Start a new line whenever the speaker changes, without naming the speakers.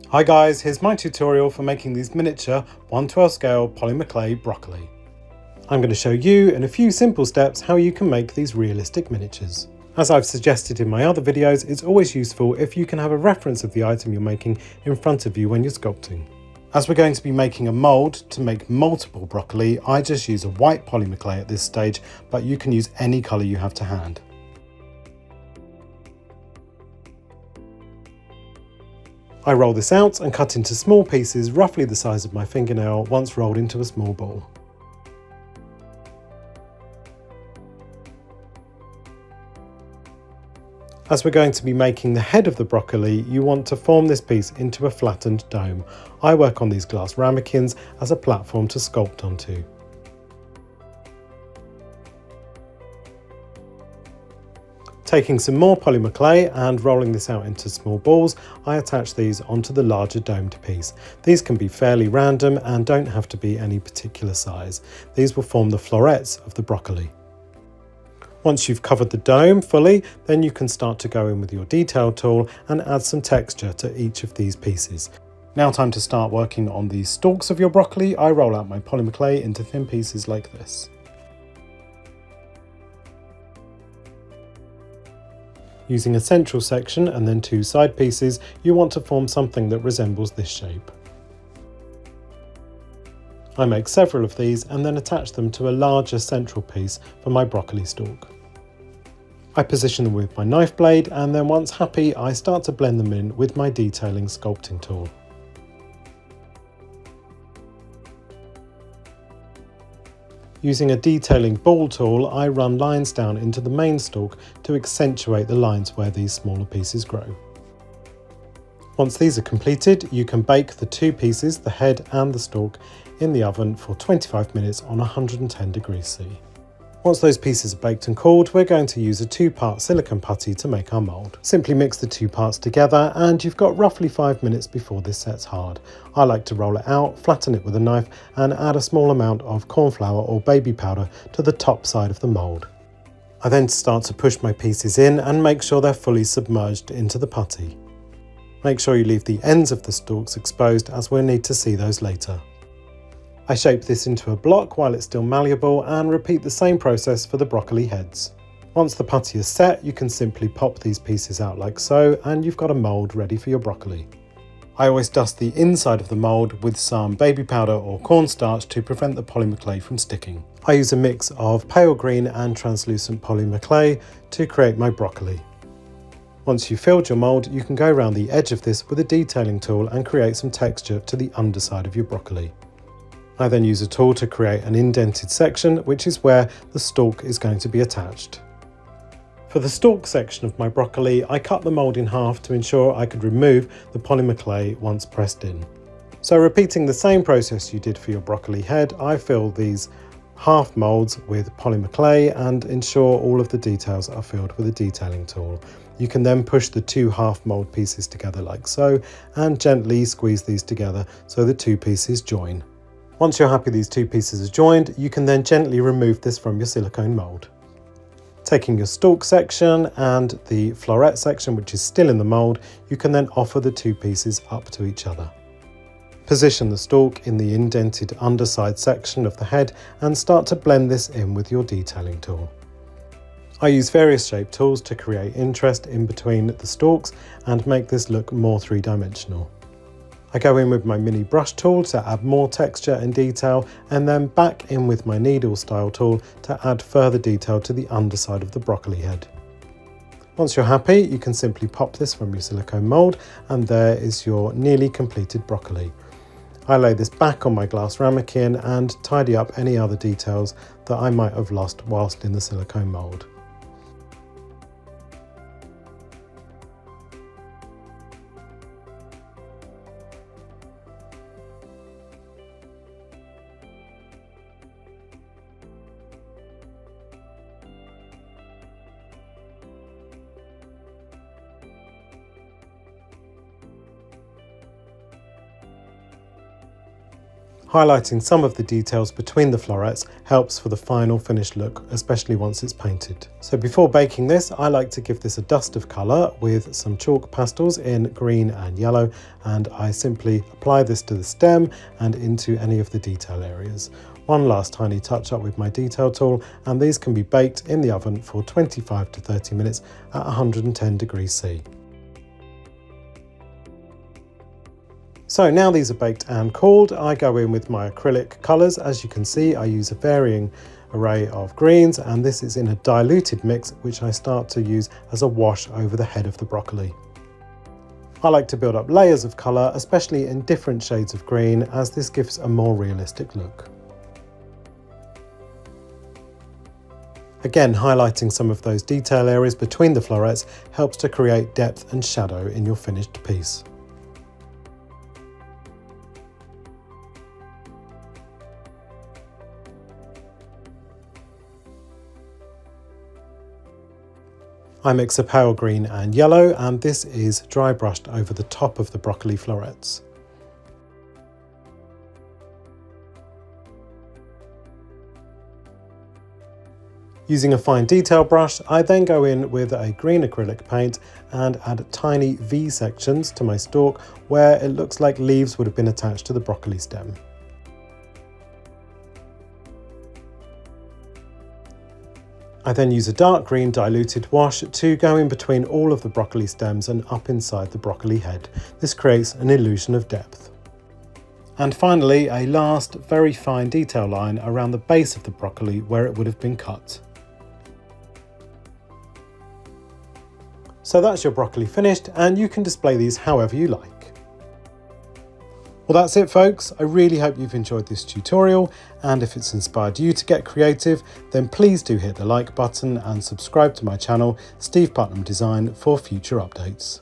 Hi guys, here's my tutorial for making these miniature 1/12 scale polymer clay broccoli. I'm going to show you in a few simple steps how you can make these realistic miniatures. As I've suggested in my other videos, it's always useful if you can have a reference of the item you're making in front of you when you're sculpting. As we're going to be making a mould to make multiple broccoli, I just use a white polymer clay at this stage, but you can use any colour you have to hand. I roll this out and cut into small pieces roughly the size of my fingernail once rolled into a small ball. As we're going to be making the head of the broccoli, you want to form this piece into a flattened dome. I work on these glass ramekins as a platform to sculpt onto. Taking some more polymer clay and rolling this out into small balls, I attach these onto the larger domed piece. These can be fairly random and don't have to be any particular size. These will form the florets of the broccoli. Once you've covered the dome fully, then you can start to go in with your detail tool and add some texture to each of these pieces. Now time to start working on the stalks of your broccoli. I roll out my polymer clay into thin pieces like this. Using a central section and then two side pieces, you want to form something that resembles this shape. I make several of these and then attach them to a larger central piece for my broccoli stalk. I position them with my knife blade, and then once happy, I start to blend them in with my detailing sculpting tool. Using a detailing ball tool, I run lines down into the main stalk to accentuate the lines where these smaller pieces grow. Once these are completed, you can bake the two pieces, the head and the stalk, in the oven for 25 minutes on 110 degrees C. Once those pieces are baked and cooled, we're going to use a 2-part silicone putty to make our mould. Simply mix the two parts together and you've got roughly 5 minutes before this sets hard. I like to roll it out, flatten it with a knife and add a small amount of corn flour or baby powder to the top side of the mould. I then start to push my pieces in and make sure they're fully submerged into the putty. Make sure you leave the ends of the stalks exposed, as we'll need to see those later. I shape this into a block while it's still malleable and repeat the same process for the broccoli heads. Once the putty is set, you can simply pop these pieces out like so and you've got a mould ready for your broccoli. I always dust the inside of the mould with some baby powder or cornstarch to prevent the polymer clay from sticking. I use a mix of pale green and translucent polymer clay to create my broccoli. Once you've filled your mould, you can go around the edge of this with a detailing tool and create some texture to the underside of your broccoli. I then use a tool to create an indented section, which is where the stalk is going to be attached. For the stalk section of my broccoli, I cut the mould in half to ensure I could remove the polymer clay once pressed in. So repeating the same process you did for your broccoli head, I fill these half moulds with polymer clay and ensure all of the details are filled with a detailing tool. You can then push the two half mould pieces together like so and gently squeeze these together so the two pieces join. Once you're happy these two pieces are joined, you can then gently remove this from your silicone mould. Taking your stalk section and the floret section, which is still in the mould, you can then offer the two pieces up to each other. Position the stalk in the indented underside section of the head and start to blend this in with your detailing tool. I use various shape tools to create interest in between the stalks and make this look more three-dimensional. I go in with my mini brush tool to add more texture and detail, and then back in with my needle style tool to add further detail to the underside of the broccoli head. Once you're happy, you can simply pop this from your silicone mould, and there is your nearly completed broccoli. I lay this back on my glass ramekin and tidy up any other details that I might have lost whilst in the silicone mould. Highlighting some of the details between the florets helps for the final finished look, especially once it's painted. So before baking this, I like to give this a dust of colour with some chalk pastels in green and yellow, and I simply apply this to the stem and into any of the detail areas. One last tiny touch up with my detail tool, and these can be baked in the oven for 25 to 30 minutes at 110 degrees C. So now these are baked and cooled, I go in with my acrylic colours. As you can see, I use a varying array of greens, and this is in a diluted mix which I start to use as a wash over the head of the broccoli. I like to build up layers of colour, especially in different shades of green, as this gives a more realistic look. Again, highlighting some of those detail areas between the florets helps to create depth and shadow in your finished piece. I mix a pale green and yellow, and this is dry brushed over the top of the broccoli florets. Using a fine detail brush, I then go in with a green acrylic paint and add tiny V sections to my stalk where it looks like leaves would have been attached to the broccoli stem. I then use a dark green diluted wash to go in between all of the broccoli stems and up inside the broccoli head. This creates an illusion of depth. And finally, a last very fine detail line around the base of the broccoli where it would have been cut. So that's your broccoli finished, and you can display these however you like. Well, that's it folks. I really hope you've enjoyed this tutorial, and if it's inspired you to get creative, then please do hit the like button and subscribe to my channel, Steve Putnam Design, for future updates.